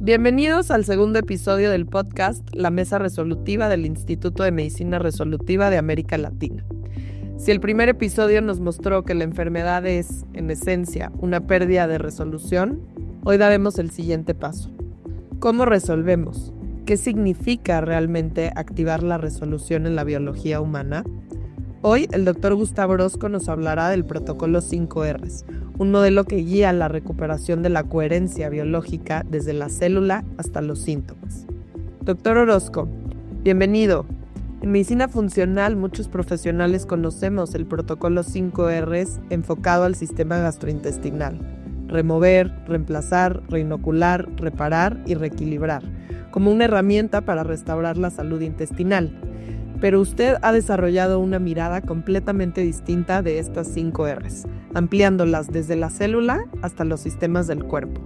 Bienvenidos al segundo episodio del podcast La Mesa Resolutiva del Instituto de Medicina Resolutiva de América Latina. Si el primer episodio nos mostró que la enfermedad es, en esencia, una pérdida de resolución, hoy daremos el siguiente paso. ¿Cómo resolvemos? ¿Qué significa realmente activar la resolución en la biología humana? Hoy el Dr. Gustavo Orozco nos hablará del protocolo 5Rs, un modelo que guía la recuperación de la coherencia biológica desde la célula hasta los síntomas. Dr. Orozco, bienvenido. En medicina funcional, muchos profesionales conocemos el protocolo 5Rs enfocado al sistema gastrointestinal: remover, reemplazar, reinocular, reparar y reequilibrar, como una herramienta para restaurar la salud intestinal. Pero usted ha desarrollado una mirada completamente distinta de estas 5Rs, ampliándolas desde la célula hasta los sistemas del cuerpo.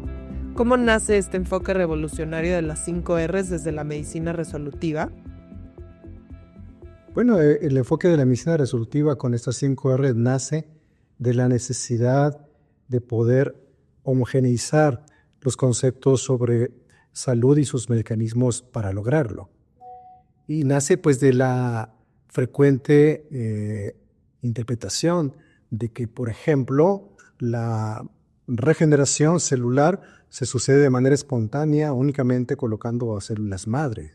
¿Cómo nace este enfoque revolucionario de las 5Rs desde la medicina resolutiva? Bueno, el enfoque de la medicina resolutiva con estas 5Rs nace de la necesidad de poder homogeneizar los conceptos sobre salud y sus mecanismos para lograrlo. Y nace pues de la frecuente interpretación de que, por ejemplo, la regeneración celular se sucede de manera espontánea únicamente colocando a células madre,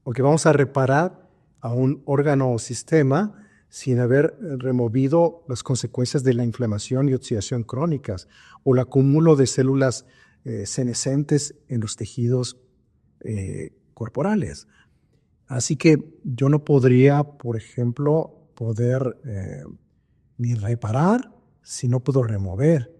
o que vamos a reparar a un órgano o sistema sin haber removido las consecuencias de la inflamación y oxidación crónicas o el acúmulo de células senescentes en los tejidos corporales. Así que yo no podría, por ejemplo, ni reparar si no puedo remover.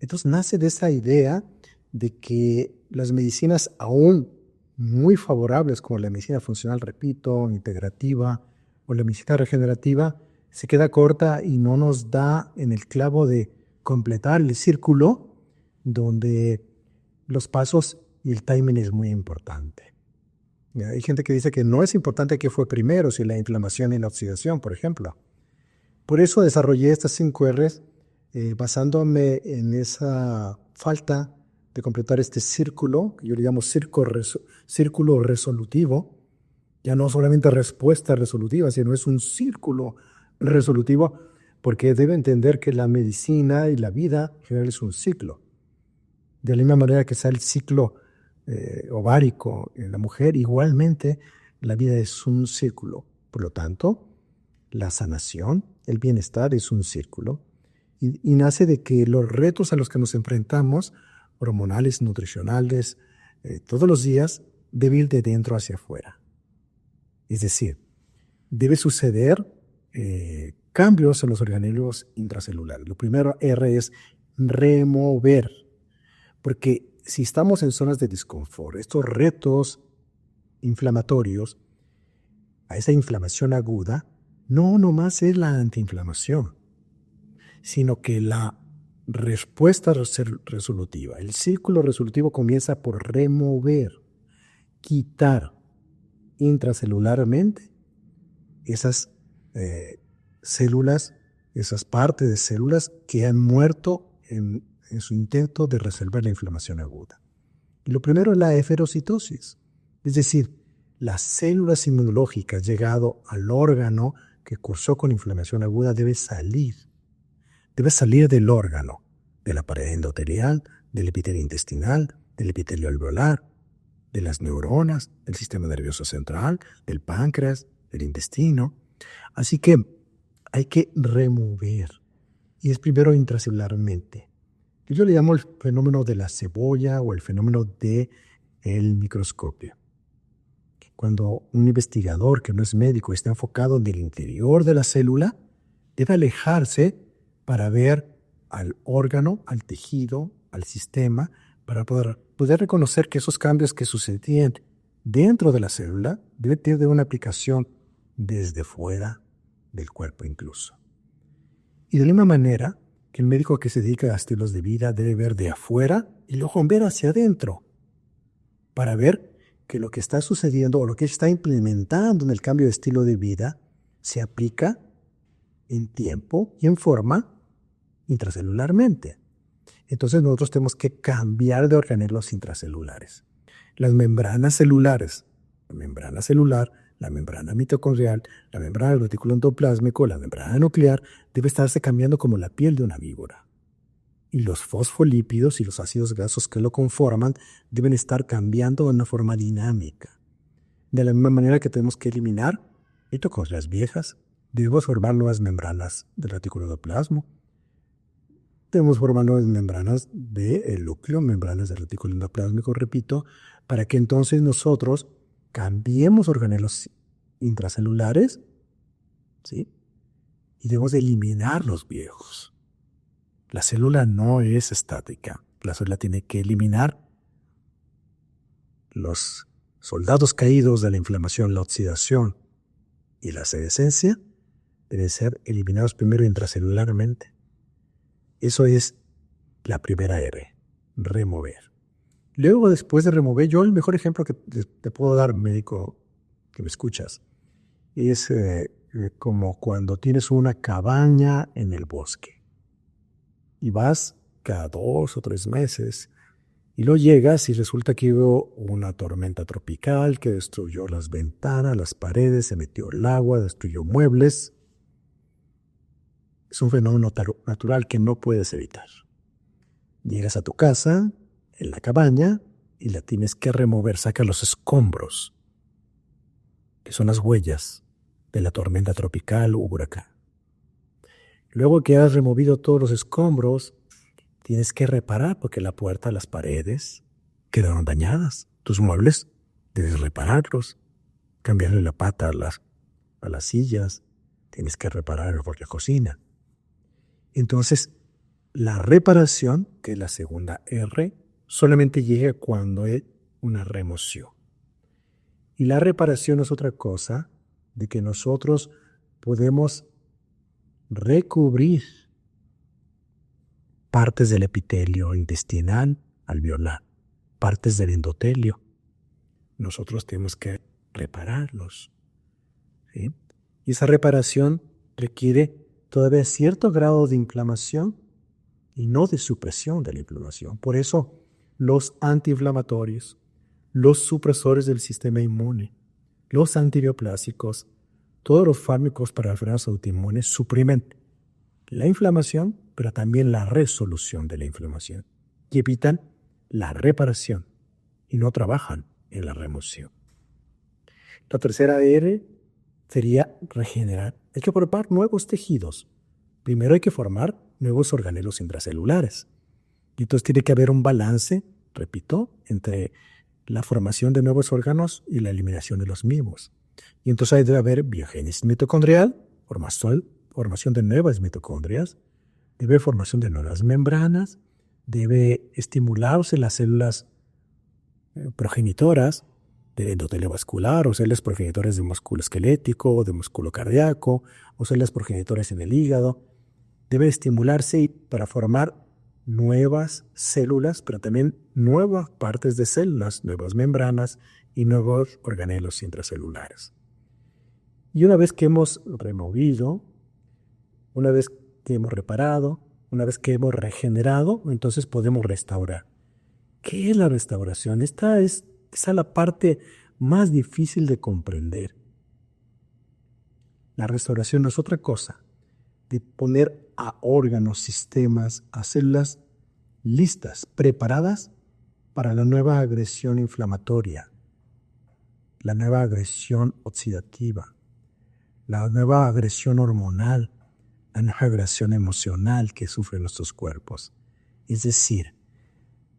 Entonces nace de esa idea de que las medicinas aún muy favorables, como la medicina funcional, repito, integrativa, o la medicina regenerativa, se queda corta y no nos da en el clavo de completar el círculo donde los pasos y el timing es muy importante. Hay gente que dice que no es importante qué fue primero, si la inflamación y la oxidación, por ejemplo. Por eso desarrollé estas 5Rs basándome en esa falta de completar este círculo, que yo le llamo círculo resolutivo. Ya no solamente respuesta resolutiva, sino es un círculo resolutivo, porque debe entender que la medicina y la vida en general es un ciclo. De la misma manera que está el ciclo ovárico en la mujer, igualmente la vida es un círculo. Por lo tanto, la sanación, el bienestar es un círculo y nace de que los retos a los que nos enfrentamos, hormonales, nutricionales, todos los días, debe ir de dentro hacia afuera. Es decir, debe suceder cambios en los organismos intracelulares. Lo primero R es remover, porque si estamos en zonas de disconfort, estos retos inflamatorios, a esa inflamación aguda, no nomás es la antiinflamación, sino que la respuesta resolutiva, el círculo resolutivo comienza por remover, quitar intracelularmente esas células, esas partes de células que han muerto en su intento de resolver la inflamación aguda. Y lo primero es la eferocitosis, es decir, las células inmunológicas llegado al órgano que cursó con inflamación aguda debe salir del órgano, de la pared endotelial, del epitelio intestinal, del epitelio alveolar, de las neuronas, del sistema nervioso central, del páncreas, del intestino. Así que hay que remover, y es primero intracelularmente. Yo le llamo el fenómeno de la cebolla o el fenómeno del microscopio. Cuando un investigador que no es médico está enfocado en el interior de la célula, debe alejarse para ver al órgano, al tejido, al sistema, para poder reconocer que esos cambios que sucedían dentro de la célula deben tener una aplicación desde fuera del cuerpo incluso. Y de la misma manera que el médico que se dedica a estilos de vida debe ver de afuera y luego ver hacia adentro para ver que lo que está sucediendo o lo que está implementando en el cambio de estilo de vida se aplica en tiempo y en forma intracelularmente. Entonces nosotros tenemos que cambiar de organelos intracelulares. Las membranas celulares, la membrana celular, la membrana mitocondrial, la membrana del retículo endoplásmico, la membrana nuclear, debe estarse cambiando como la piel de una víbora. Y los fosfolípidos y los ácidos grasos que lo conforman deben estar cambiando de una forma dinámica. De la misma manera que tenemos que eliminar mitocondrias viejas, debemos formar nuevas membranas del retículo endoplasmo. Debemos formar nuevas membranas del núcleo, membranas del retículo endoplásmico, repito, para que entonces nosotros cambiemos organelos intracelulares, ¿sí? Y debemos eliminar los viejos. La célula no es estática. La célula tiene que eliminar los soldados caídos de la inflamación, la oxidación y la senescencia. Deben ser eliminados primero intracelularmente. Eso es la primera R, remover. Luego, después de remover, yo el mejor ejemplo que te puedo dar, médico que me escuchas, es como cuando tienes una cabaña en el bosque y vas cada 2 o 3 meses y luego llegas y resulta que hubo una tormenta tropical que destruyó las ventanas, las paredes, se metió el agua, destruyó muebles. Es un fenómeno natural que no puedes evitar. Llegas a tu casa, en la cabaña, y la tienes que remover. Saca los escombros, que son las huellas de la tormenta tropical o huracán. Luego que has removido todos los escombros, tienes que reparar porque la puerta, las paredes quedaron dañadas. Tus muebles, debes repararlos, cambiarle la pata a las sillas, tienes que reparar la cocina. Entonces, la reparación, que es la segunda R, solamente llega cuando hay una remoción. Y la reparación es otra cosa de que nosotros podemos recubrir partes del epitelio intestinal alveolar, partes del endotelio. Nosotros tenemos que repararlos, ¿sí? Y esa reparación requiere todavía cierto grado de inflamación y no de supresión de la inflamación. Por eso los antiinflamatorios, los supresores del sistema inmune, los antibioplásicos, todos los fármacos para enfermedades autoinmunes suprimen la inflamación, pero también la resolución de la inflamación y evitan la reparación y no trabajan en la remoción. La tercera R sería regenerar. Hay que formar nuevos tejidos. Primero hay que formar nuevos organelos intracelulares. Y entonces tiene que haber un balance, repito, entre la formación de nuevos órganos y la eliminación de los mismos. Y entonces debe haber biogénesis mitocondrial, formación de nuevas mitocondrias, debe haber formación de nuevas membranas, debe estimularse las células progenitoras del endotelio vascular o células progenitoras de músculo esquelético, de músculo cardíaco o células progenitoras en el hígado. Debe estimularse para formar nuevas células, pero también nuevas partes de células, nuevas membranas y nuevos organelos intracelulares. Y una vez que hemos removido, una vez que hemos reparado, una vez que hemos regenerado, entonces podemos restaurar. ¿Qué es la restauración? Esta es la parte más difícil de comprender. La restauración no es otra cosa de poner a órganos, sistemas, a células listas, preparadas para la nueva agresión inflamatoria, la nueva agresión oxidativa, la nueva agresión hormonal, la nueva agresión emocional que sufren nuestros cuerpos. Es decir,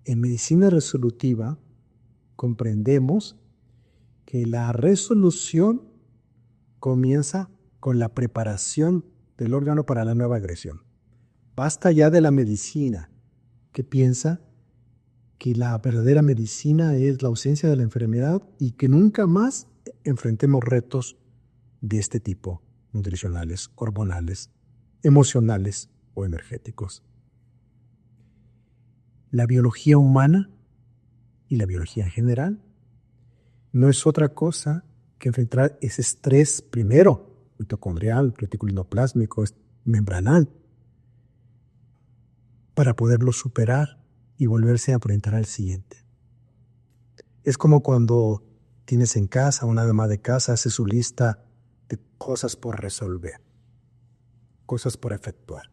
en medicina resolutiva comprendemos que la resolución comienza con la preparación del órgano para la nueva agresión. Basta ya de la medicina que piensa que la verdadera medicina es la ausencia de la enfermedad y que nunca más enfrentemos retos de este tipo, nutricionales, hormonales, emocionales o energéticos. La biología humana y la biología en general no es otra cosa que enfrentar ese estrés primero, mitocondrial, retículo endoplásmico, membranal, para poderlo superar y volverse a enfrentar al siguiente. Es como cuando tienes en casa, una ama de casa hace su lista de cosas por resolver, cosas por efectuar.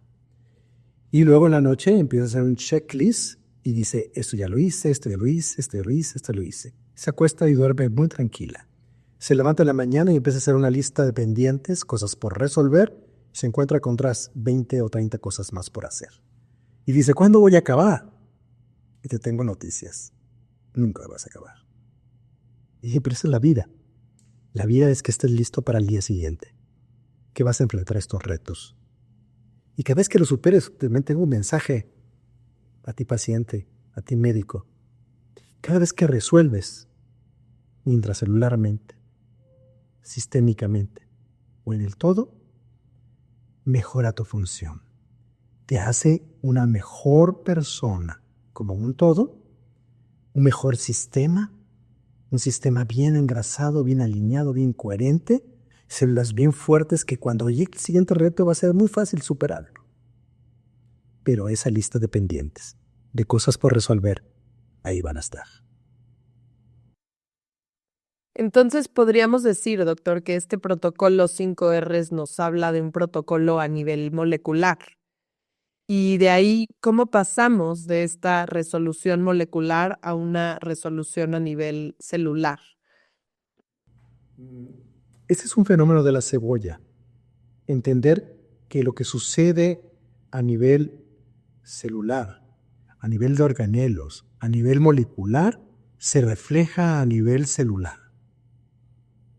Y luego en la noche empieza a hacer un checklist y dice, esto ya lo hice, esto ya lo hice, esto ya lo hice, esto lo hice. Se acuesta y duerme muy tranquila. Se levanta en la mañana y empieza a hacer una lista de pendientes, cosas por resolver, y se encuentra con otras 20 o 30 cosas más por hacer. Y dice, ¿cuándo voy a acabar? Y te tengo noticias. Nunca vas a acabar. Y dije, pero esa es la vida. La vida es que estés listo para el día siguiente, que vas a enfrentar estos retos. Y cada vez que lo superes, también tengo un mensaje a ti paciente, a ti médico. Cada vez que resuelves intracelularmente, sistémicamente o en el todo, mejora tu función. Te hace una mejor persona como un todo, un mejor sistema, un sistema bien engrasado, bien alineado, bien coherente, células bien fuertes que cuando llegue el siguiente reto va a ser muy fácil superarlo. Pero esa lista de pendientes, de cosas por resolver, ahí van a estar. Entonces podríamos decir, doctor, que este protocolo 5Rs nos habla de un protocolo a nivel molecular. Y de ahí, ¿cómo pasamos de esta resolución molecular a una resolución a nivel celular? Este es un fenómeno de la cebolla. Entender que lo que sucede a nivel celular, a nivel de organelos, a nivel molecular, se refleja a nivel celular,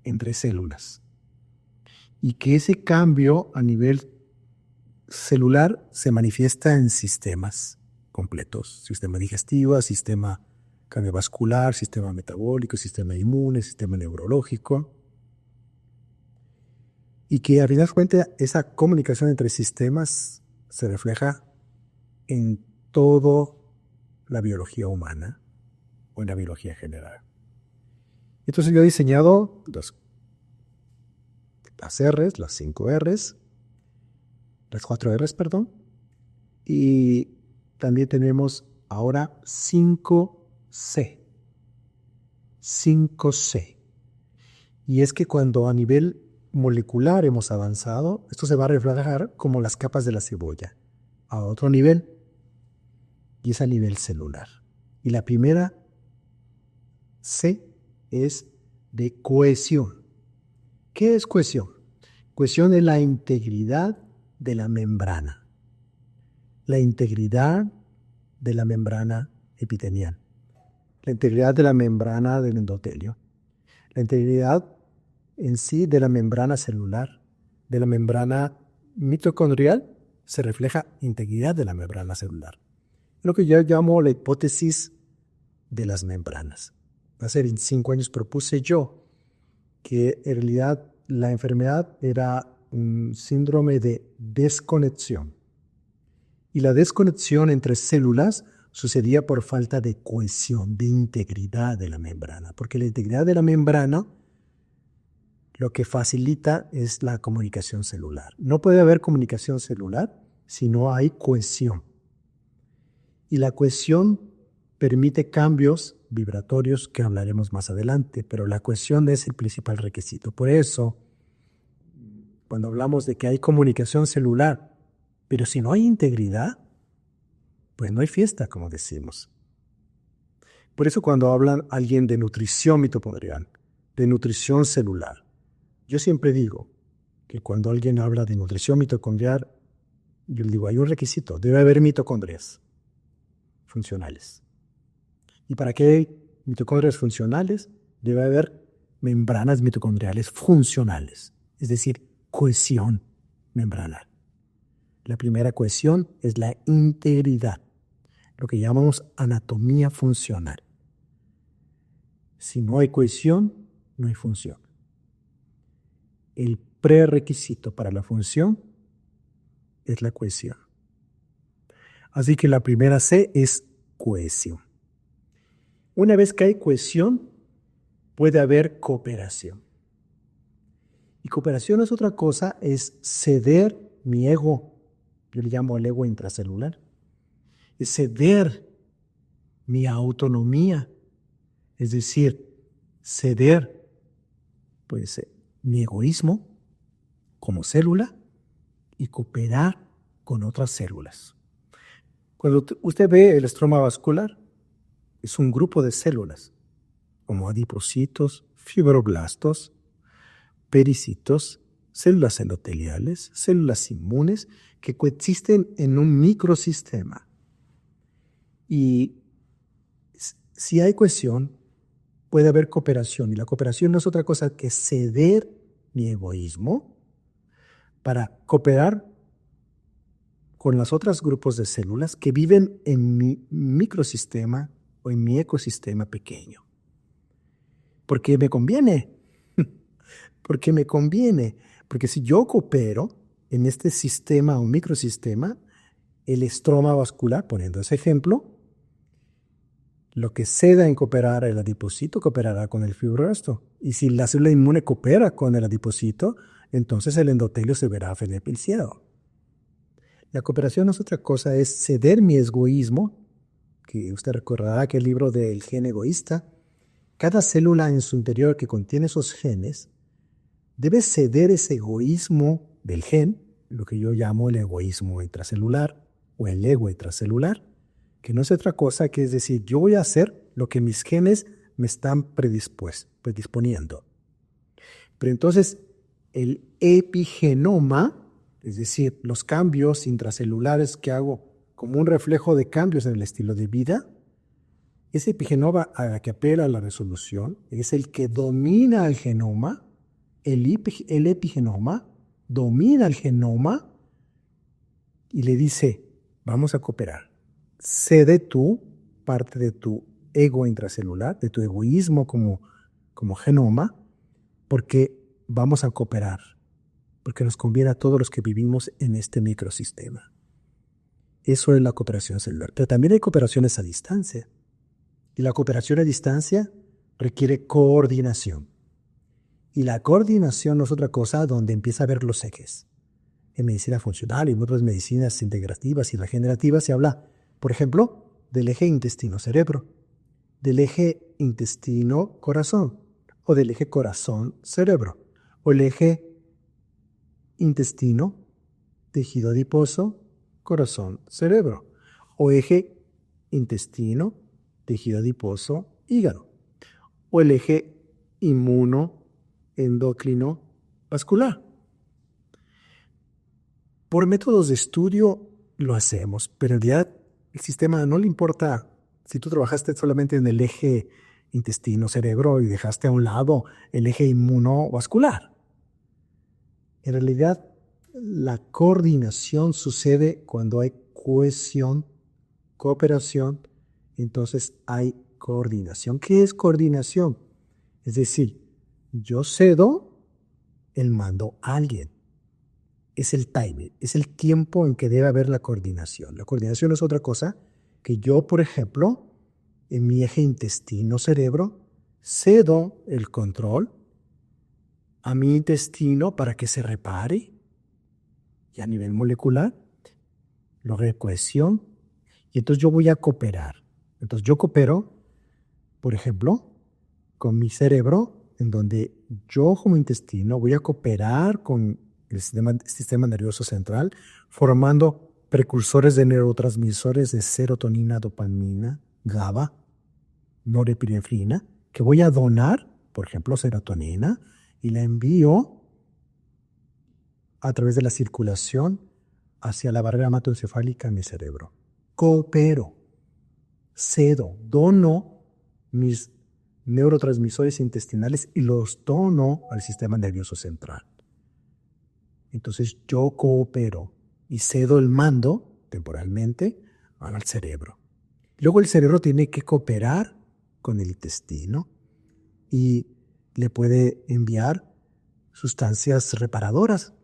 entre células. Y que ese cambio a nivel celular se manifiesta en sistemas completos, sistema digestivo, sistema cardiovascular, sistema metabólico, sistema inmune, sistema neurológico, y que a final de cuentas esa comunicación entre sistemas se refleja en toda la biología humana o en la biología general. Entonces yo he diseñado las R's, las 5 R's, las 4 R's, perdón, y también tenemos ahora 5C. 5C. Y es que cuando a nivel molecular hemos avanzado, esto se va a reflejar como las capas de la cebolla, a otro nivel, y es a nivel celular. Y la primera C es de cohesión. ¿Qué es cohesión? Cohesión es la integridad de la membrana. La integridad de la membrana epitelial. La integridad de la membrana del endotelio. La integridad en sí de la membrana celular, de la membrana mitocondrial, se refleja integridad de la membrana celular. Lo que yo llamo la hipótesis de las membranas. Hace 25 años propuse yo que en realidad la enfermedad era un síndrome de desconexión. Y la desconexión entre células sucedía por falta de cohesión, de integridad de la membrana. Porque la integridad de la membrana lo que facilita es la comunicación celular. No puede haber comunicación celular si no hay cohesión. Y la cohesión permite cambios vibratorios que hablaremos más adelante, pero la cohesión es el principal requisito. Por eso, cuando hablamos de que hay comunicación celular, pero si no hay integridad, pues no hay fiesta, como decimos. Por eso cuando hablan alguien de nutrición mitocondrial, de nutrición celular, yo siempre digo que cuando alguien habla de nutrición mitocondrial, yo le digo, hay un requisito, debe haber mitocondrias funcionales. ¿Y para qué hay mitocondrias funcionales? Debe haber membranas mitocondriales funcionales, es decir, cohesión membranal. La primera cohesión es la integridad, lo que llamamos anatomía funcional. Si no hay cohesión, no hay función. El prerequisito para la función es la cohesión. Así que la primera C es cohesión. Una vez que hay cohesión, puede haber cooperación. Y cooperación es otra cosa, es ceder mi ego. Yo le llamo el ego intracelular. Es ceder mi autonomía. Es decir, ceder pues, mi egoísmo como célula y cooperar con otras células. Cuando usted ve el estroma vascular, es un grupo de células, como adipocitos, fibroblastos, pericitos, células endoteliales, células inmunes, que coexisten en un microsistema. Y si hay cohesión, puede haber cooperación. Y la cooperación no es otra cosa que ceder mi egoísmo para cooperar con los otros grupos de células que viven en mi microsistema o en mi ecosistema pequeño. Porque me conviene. Porque me conviene. Porque si yo coopero en este sistema o microsistema, el estroma vascular, poniendo ese ejemplo, lo que ceda en cooperar el adipocito cooperará con el fibroblasto. Y si la célula inmune coopera con el adipocito, entonces el endotelio se verá beneficiado. La cooperación no es otra cosa, es ceder mi egoísmo, que usted recordará aquel libro del gen egoísta. Cada célula en su interior que contiene esos genes debe ceder ese egoísmo del gen, lo que yo llamo el egoísmo intracelular o el ego intracelular, que no es otra cosa que es decir, yo voy a hacer lo que mis genes me están predisponiendo. Pero entonces el epigenoma, es decir, los cambios intracelulares que hago como un reflejo de cambios en el estilo de vida, ese epigenoma a la que apela a la resolución es el que domina el genoma, el epigenoma domina el genoma y le dice, vamos a cooperar. Cede tú parte de tu ego intracelular, de tu egoísmo como genoma, porque vamos a cooperar, porque nos conviene a todos los que vivimos en este microsistema. Eso es la cooperación celular. Pero también hay cooperaciones a distancia. Y la cooperación a distancia requiere coordinación. Y la coordinación no es otra cosa donde empieza a ver los ejes. En medicina funcional y en otras medicinas integrativas y regenerativas se habla, por ejemplo, del eje intestino-cerebro, del eje intestino-corazón, o del eje corazón-cerebro, o el eje intestino, tejido adiposo, corazón, cerebro, o eje intestino, tejido adiposo, hígado, o el eje inmuno, endocrino, vascular. Por métodos de estudio lo hacemos, pero en realidad el sistema no le importa si tú trabajaste solamente en el eje intestino-cerebro y dejaste a un lado el eje inmunovascular. En realidad, la coordinación sucede cuando hay cohesión, cooperación, entonces hay coordinación. ¿Qué es coordinación? Es decir, yo cedo el mando a alguien. Es el timing, es el tiempo en que debe haber la coordinación. La coordinación es otra cosa que yo, por ejemplo, en mi eje intestino-cerebro, cedo el control a mi intestino para que se repare y a nivel molecular logre cohesión y entonces yo voy a cooperar. Entonces yo coopero, por ejemplo, con mi cerebro, en donde yo como intestino voy a cooperar con el sistema nervioso central, formando precursores de neurotransmisores de serotonina, dopamina, GABA, norepinefrina, que voy a donar, por ejemplo, serotonina, y la envío a través de la circulación hacia la barrera hematoencefálica en mi cerebro. Coopero, cedo, dono mis neurotransmisores intestinales y los dono al sistema nervioso central. Entonces yo coopero y cedo el mando temporalmente al cerebro. Luego el cerebro tiene que cooperar con el intestino y le puede enviar sustancias reparadoras,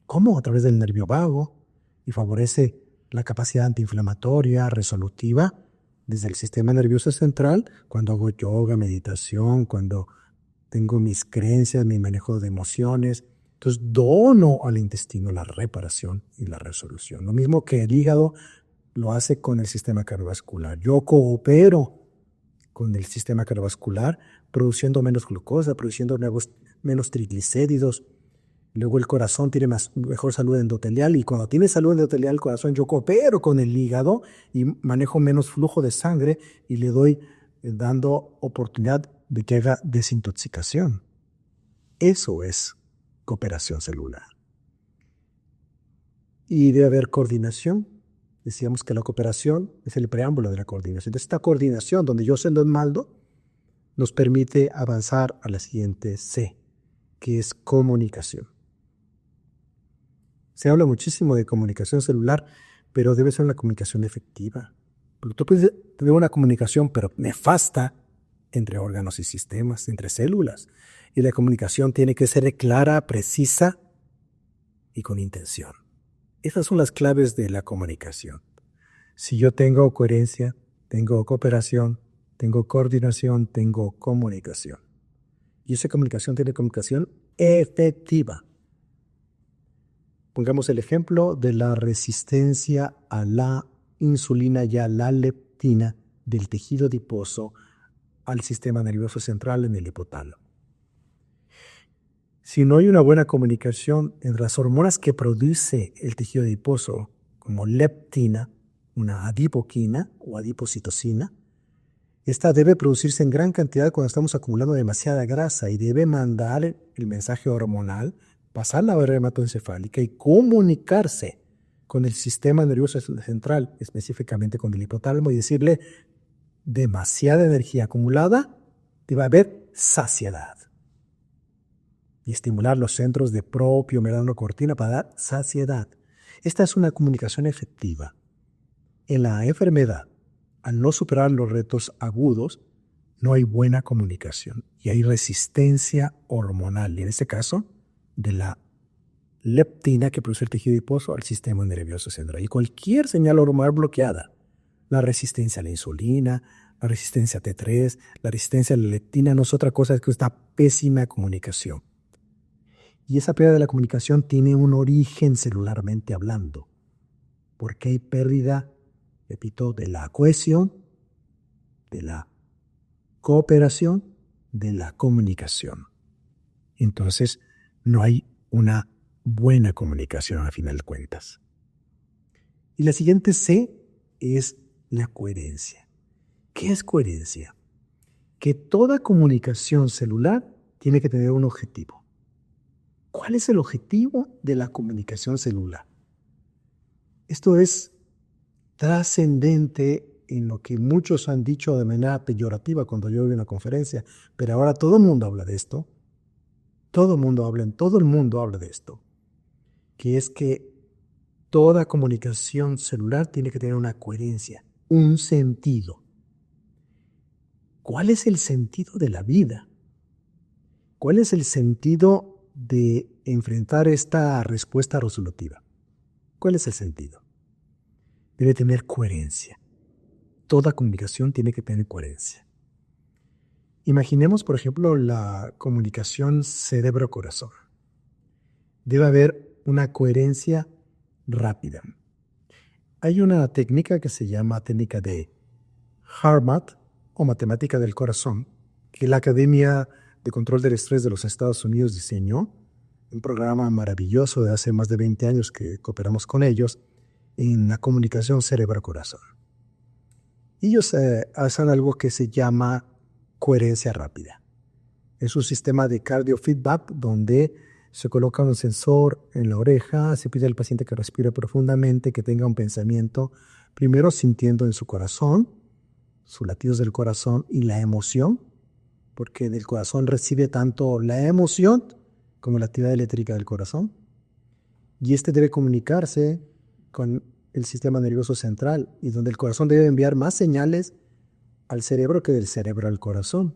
como a través del nervio vago, y favorece la capacidad antiinflamatoria, resolutiva, desde el sistema nervioso central, cuando hago yoga, meditación, cuando tengo mis creencias, mi manejo de emociones. Entonces dono al intestino la reparación y la resolución. Lo mismo que el hígado lo hace con el sistema cardiovascular. Yo coopero con el sistema cardiovascular, produciendo menos glucosa, produciendo menos triglicéridos. Luego el corazón tiene mejor salud endotelial, y cuando tiene salud endotelial el corazón, yo coopero con el hígado y manejo menos flujo de sangre y le doy dando oportunidad de que haga desintoxicación. Eso es cooperación celular. Y debe haber coordinación. Decíamos que la cooperación es el preámbulo de la coordinación. Entonces, esta coordinación, donde yo soy Maldo, nos permite avanzar a la siguiente C, que es comunicación. Se habla muchísimo de comunicación celular, pero debe ser una comunicación efectiva. Porque tú puedes tener una comunicación, pero nefasta, entre órganos y sistemas, entre células. Y la comunicación tiene que ser clara, precisa y con intención. Esas son las claves de la comunicación. Si yo tengo coherencia, tengo cooperación, tengo coordinación, tengo comunicación. Y esa comunicación tiene comunicación efectiva. Pongamos el ejemplo de la resistencia a la insulina y a la leptina del tejido adiposo al sistema nervioso central en el hipotálamo. Si no hay una buena comunicación entre las hormonas que produce el tejido adiposo, como leptina, una adipoquina o adipocitocina, esta debe producirse en gran cantidad cuando estamos acumulando demasiada grasa y debe mandar el mensaje hormonal, pasar la barrera hematoencefálica y comunicarse con el sistema nervioso central, específicamente con el hipotálamo, y decirle: demasiada energía acumulada, debe haber saciedad. Y estimular los centros de propio melanocortina para dar saciedad. Esta es una comunicación efectiva. En la enfermedad, al no superar los retos agudos, no hay buena comunicación y hay resistencia hormonal, y en este caso, de la leptina que produce el tejido adiposo al sistema nervioso central. Y cualquier señal hormonal bloqueada, la resistencia a la insulina, la resistencia a T3, la resistencia a la leptina, no es otra cosa que esta pésima comunicación. Y esa pérdida de la comunicación tiene un origen celularmente hablando, porque hay pérdida, repito, de la cohesión, de la cooperación, de la comunicación. Entonces, no hay una buena comunicación a final de cuentas. Y la siguiente C es la coherencia. ¿Qué es coherencia? Que toda comunicación celular tiene que tener un objetivo. ¿Cuál es el objetivo de la comunicación celular? Esto es trascendente en lo que muchos han dicho de manera peyorativa cuando yo doy una conferencia, pero ahora todo el mundo habla de esto. Todo el mundo habla de esto, que es que toda comunicación celular tiene que tener una coherencia, un sentido. ¿Cuál es el sentido de la vida? ¿Cuál es el sentido de enfrentar esta respuesta resolutiva? ¿Cuál es el sentido? Debe tener coherencia. Toda comunicación tiene que tener coherencia. Imaginemos, por ejemplo, la comunicación cerebro-corazón. Debe haber una coherencia rápida. Hay una técnica que se llama técnica de HARMAT o matemática del corazón, que la Academia de Control del Estrés de los Estados Unidos diseñó, un programa maravilloso de hace más de 20 años que cooperamos con ellos en la comunicación cerebro-corazón. Ellos hacen algo que se llama coherencia rápida. Es un sistema de cardiofeedback donde se coloca un sensor en la oreja, se pide al paciente que respire profundamente, que tenga un pensamiento, primero sintiendo en su corazón, sus latidos del corazón y la emoción, porque del corazón recibe tanto la emoción como la actividad eléctrica del corazón. Y este debe comunicarse con el sistema nervioso central, y donde el corazón debe enviar más señales al cerebro que del cerebro al corazón.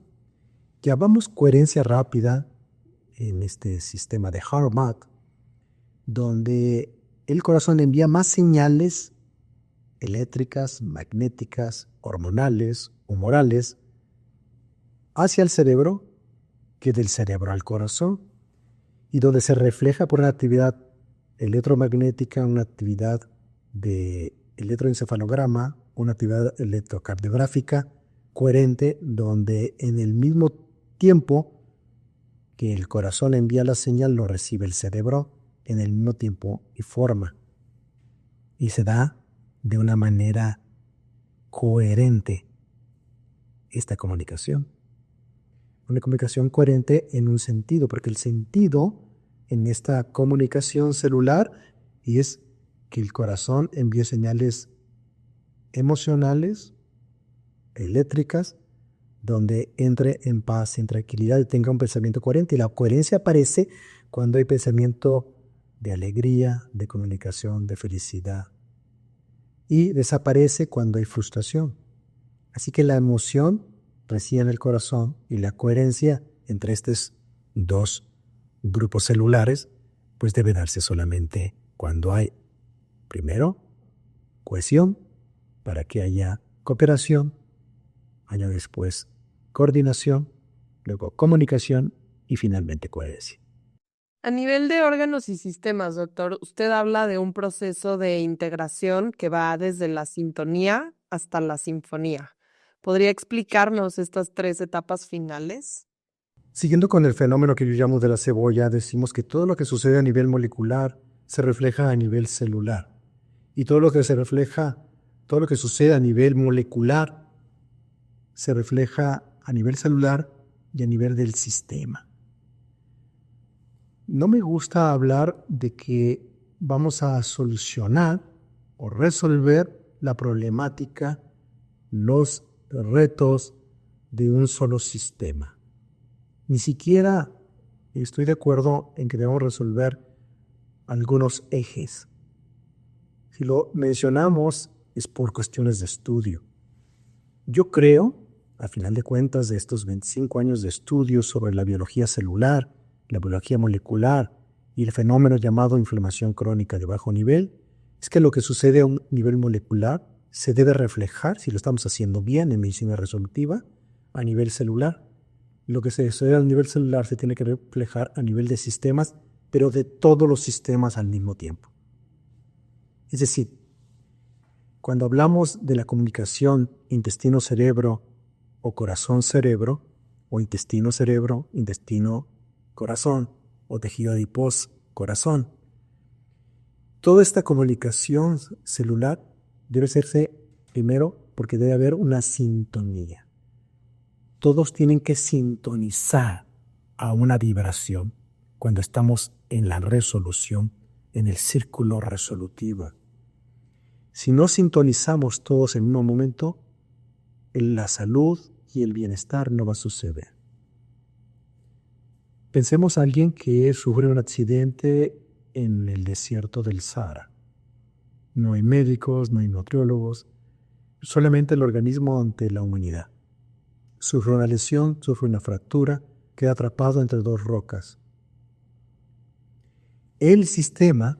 Llamamos coherencia rápida en este sistema de HARMAT, donde el corazón envía más señales eléctricas, magnéticas, hormonales, humorales hacia el cerebro que del cerebro al corazón, y donde se refleja por una actividad electromagnética, una actividad de electroencefalograma, una actividad electrocardiográfica, coherente donde en el mismo tiempo que el corazón envía la señal, lo recibe el cerebro en el mismo tiempo y forma. Y se da de una manera coherente esta comunicación. Una comunicación coherente en un sentido, porque el sentido en esta comunicación celular es que el corazón envíe señales emocionales, eléctricas, donde entre en paz, en tranquilidad y tenga un pensamiento coherente. Y la coherencia aparece cuando hay pensamiento de alegría, de comunicación, de felicidad. Y desaparece cuando hay frustración. Así que la emoción reside en el corazón y la coherencia entre estos dos grupos celulares pues debe darse solamente cuando hay, primero, cohesión, para que haya cooperación, haya después coordinación, luego comunicación y finalmente coherencia. A nivel de órganos y sistemas, doctor, usted habla de un proceso de integración que va desde la sintonía hasta la sinfonía. ¿Podría explicarnos estas 3 etapas finales? Siguiendo con el fenómeno que yo llamo de la cebolla, decimos que todo lo que sucede a nivel molecular se refleja a nivel celular. Y todo lo que sucede a nivel molecular se refleja a nivel celular y a nivel del sistema. No me gusta hablar de que vamos a solucionar o resolver la problemática, los retos de un solo sistema. Ni siquiera estoy de acuerdo en que debemos resolver algunos ejes. Si lo mencionamos es por cuestiones de estudio. Yo creo, a final de cuentas, de estos 25 años de estudio sobre la biología celular, la biología molecular y el fenómeno llamado inflamación crónica de bajo nivel, es que lo que sucede a un nivel molecular se debe reflejar, si lo estamos haciendo bien en medicina resolutiva, a nivel celular. Lo que se sucede a nivel celular se tiene que reflejar a nivel de sistemas, pero de todos los sistemas al mismo tiempo. Es decir, cuando hablamos de la comunicación intestino-cerebro o corazón-cerebro, o intestino-cerebro, intestino-corazón, o tejido adiposo-corazón, toda esta comunicación celular debe hacerse primero porque debe haber una sintonía. Todos tienen que sintonizar a una vibración cuando estamos en la resolución, en el círculo resolutivo. Si no sintonizamos todos en un momento, la salud y el bienestar no va a suceder. Pensemos a alguien que sufre un accidente en el desierto del Sahara. No hay médicos, no hay nutriólogos, solamente el organismo ante la humanidad. Sufre una lesión, sufre una fractura, queda atrapado entre dos rocas. El sistema,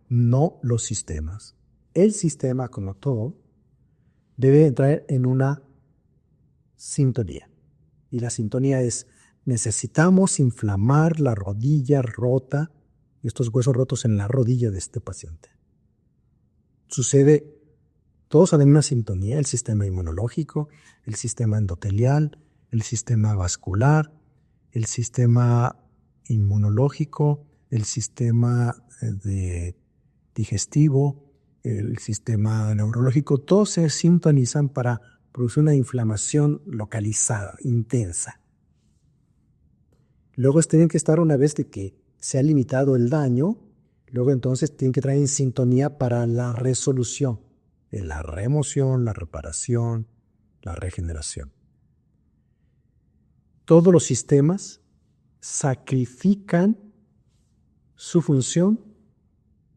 no los sistemas. El sistema, como todo, debe entrar en una sintonía. Y la sintonía es, necesitamos inflamar la rodilla rota, estos huesos rotos en la rodilla de este paciente. Sucede, todos en una sintonía, el sistema inmunológico, el sistema endotelial, el sistema vascular, el sistema inmunológico, el sistema digestivo, el sistema neurológico, todos se sintonizan para producir una inflamación localizada, intensa. Luego tienen que estar, una vez de que se ha limitado el daño, luego entonces tienen que entrar en sintonía para la resolución, la remoción, la reparación, la regeneración. Todos los sistemas sacrifican su función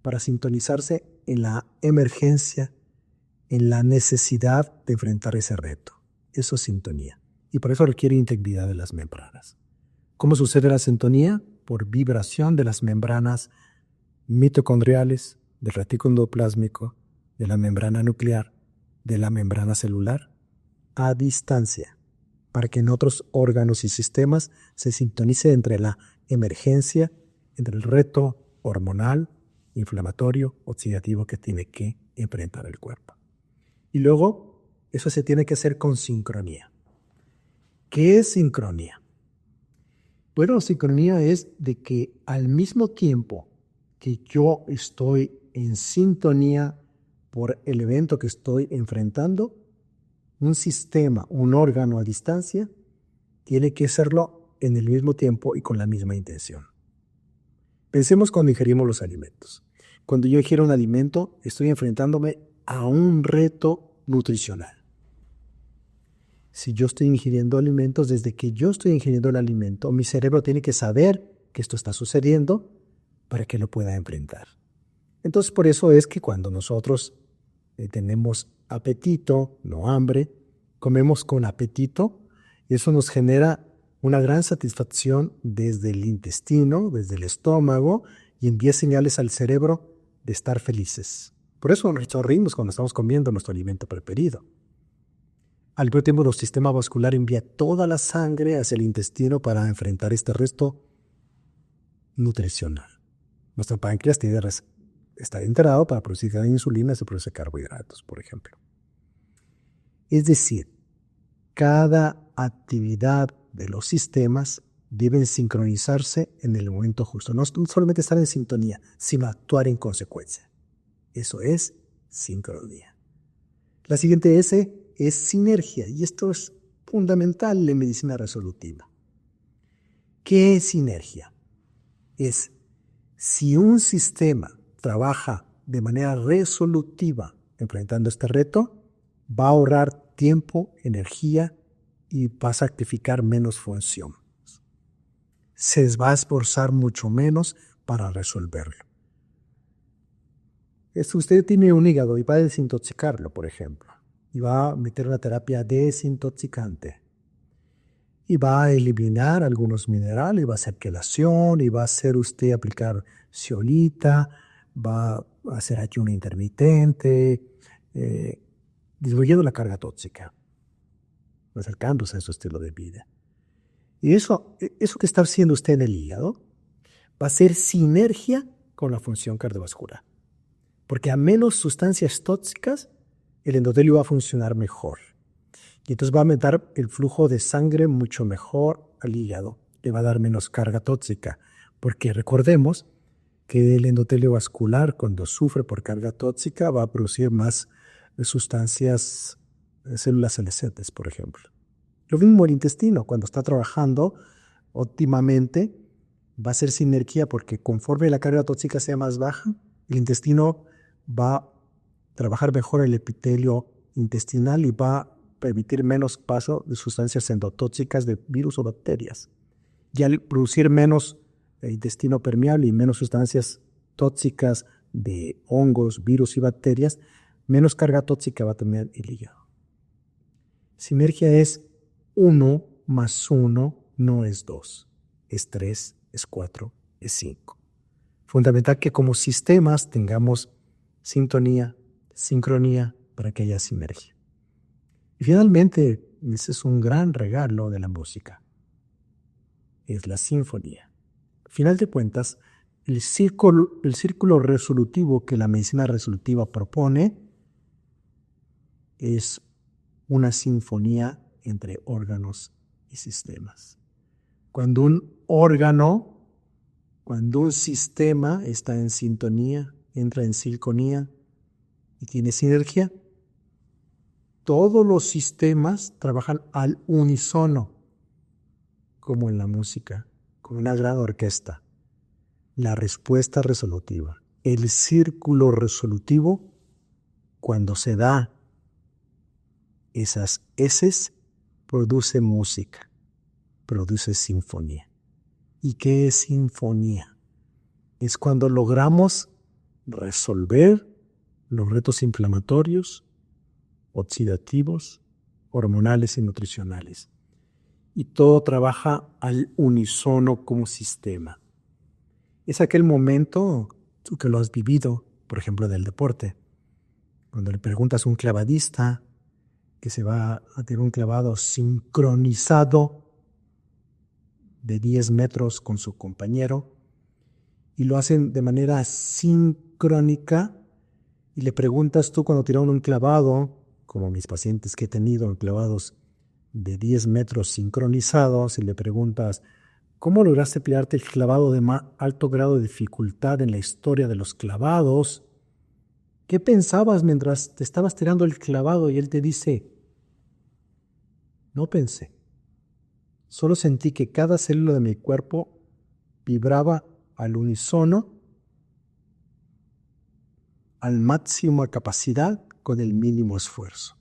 para sintonizarse en la emergencia, en la necesidad de enfrentar ese reto. Eso es sintonía. Y por eso requiere integridad de las membranas. ¿Cómo sucede la sintonía? Por vibración de las membranas mitocondriales, del retículo endoplásmico, de la membrana nuclear, de la membrana celular, a distancia, para que en otros órganos y sistemas se sintonice entre la emergencia, entre el reto hormonal, inflamatorio, oxidativo que tiene que enfrentar el cuerpo. Y luego eso se tiene que hacer con sincronía. ¿Qué es sincronía? Bueno, sincronía es de que al mismo tiempo que yo estoy en sintonía por el evento que estoy enfrentando, un sistema, un órgano a distancia, tiene que hacerlo en el mismo tiempo y con la misma intención. Pensemos cuando ingerimos los alimentos. Cuando yo ingiero un alimento, estoy enfrentándome a un reto nutricional. Si yo estoy ingiriendo alimentos, desde que yo estoy ingiriendo el alimento, mi cerebro tiene que saber que esto está sucediendo para que lo pueda enfrentar. Entonces, por eso es que cuando nosotros tenemos apetito, no hambre, comemos con apetito, y eso nos genera una gran satisfacción desde el intestino, desde el estómago, y envía señales al cerebro de estar felices. Por eso nos sonreímos cuando estamos comiendo nuestro alimento preferido. Al mismo tiempo, nuestro sistema vascular envía toda la sangre hacia el intestino para enfrentar este resto nutricional. Nuestro páncreas está enterado para producir insulina, se produce carbohidratos, por ejemplo. Es decir, cada actividad de los sistemas deben sincronizarse en el momento justo. No solamente estar en sintonía, sino actuar en consecuencia. Eso es sincronía. La siguiente S es sinergia, y esto es fundamental en medicina resolutiva. ¿Qué es sinergia? Es si un sistema trabaja de manera resolutiva enfrentando este reto, va a ahorrar tiempo, energía y va a sacrificar menos función. Se va a esforzar mucho menos para resolverlo. Usted tiene un hígado y va a desintoxicarlo, por ejemplo, y va a meter una terapia desintoxicante. Y va a eliminar algunos minerales, va a hacer quelación, y va a hacer usted aplicar zeolita, va a hacer ayuno intermitente, disminuyendo la carga tóxica, acercándose a su estilo de vida. Y eso que está haciendo usted en el hígado va a ser sinergia con la función cardiovascular. Porque a menos sustancias tóxicas, el endotelio va a funcionar mejor. Y entonces va a aumentar el flujo de sangre mucho mejor al hígado. Le va a dar menos carga tóxica. Porque recordemos que el endotelio vascular, cuando sufre por carga tóxica, va a producir más sustancias, células adolescentes, por ejemplo. Lo mismo el intestino, cuando está trabajando óptimamente, va a ser sinergia porque conforme la carga tóxica sea más baja, el intestino va a trabajar mejor el epitelio intestinal y va a permitir menos paso de sustancias endotóxicas de virus o bacterias. Y al producir menos intestino permeable y menos sustancias tóxicas de hongos, virus y bacterias, menos carga tóxica va a tener el hígado. Sinergia es 1 más 1 no es 2, es 3, es 4, es 5. Fundamental que como sistemas tengamos sintonía, sincronía para que haya sinergia. Y finalmente, ese es un gran regalo de la música, es la sinfonía. Al final de cuentas, el círculo resolutivo que la medicina resolutiva propone es una sinfonía entre órganos y sistemas. Cuando un sistema está en sintonía, entra en sincronía y tiene sinergia, todos los sistemas trabajan al unísono, como en la música, con una gran orquesta. La respuesta resolutiva, el círculo resolutivo, cuando se da esas eses, produce música, produce sinfonía. ¿Y qué es sinfonía? Es cuando logramos resolver los retos inflamatorios, oxidativos, hormonales y nutricionales. Y todo trabaja al unísono como sistema. Es aquel momento, tú que lo has vivido, por ejemplo, del deporte, cuando le preguntas a un clavadista que se va a tener un clavado sincronizado de 10 metros con su compañero, y lo hacen de manera sincrónica, y le preguntas tú cuando tiraron un clavado como mis pacientes que he tenido en clavados de 10 metros sincronizados, y le preguntas, ¿cómo lograste pelearte el clavado de más alto grado de dificultad en la historia de los clavados? ¿Qué pensabas mientras te estabas tirando el clavado? Y él te dice, no pensé. Solo sentí que cada célula de mi cuerpo vibraba al unísono, al máximo capacidad, con el mínimo esfuerzo.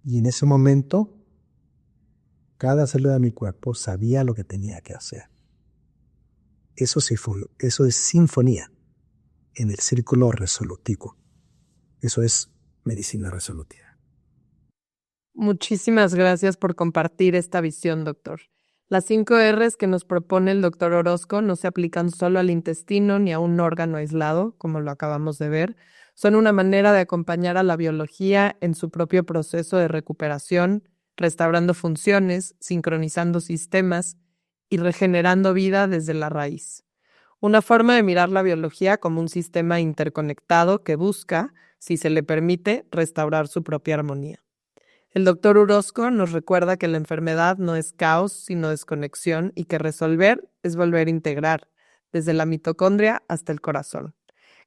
Y en ese momento, cada célula de mi cuerpo sabía lo que tenía que hacer. Eso es sinfonía en el círculo resolutivo. Eso es medicina resolutiva. Muchísimas gracias por compartir esta visión, doctor. Las 5 R's que nos propone el doctor Orozco no se aplican solo al intestino ni a un órgano aislado, como lo acabamos de ver. Son una manera de acompañar a la biología en su propio proceso de recuperación, restaurando funciones, sincronizando sistemas y regenerando vida desde la raíz. Una forma de mirar la biología como un sistema interconectado que busca, si se le permite, restaurar su propia armonía. El doctor Orozco nos recuerda que la enfermedad no es caos, sino desconexión, y que resolver es volver a integrar, desde la mitocondria hasta el corazón.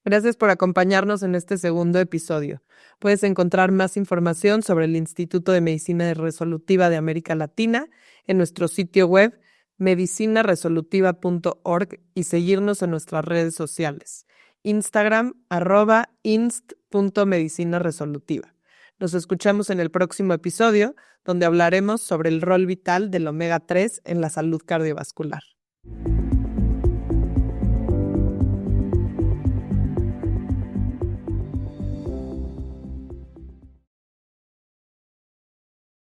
Gracias por acompañarnos en este segundo episodio. Puedes encontrar más información sobre el Instituto de Medicina Resolutiva de América Latina en nuestro sitio web medicinaresolutiva.org y seguirnos en nuestras redes sociales. Instagram @inst.medicinaresolutiva. Nos escuchamos en el próximo episodio, donde hablaremos sobre el rol vital del omega 3 en la salud cardiovascular.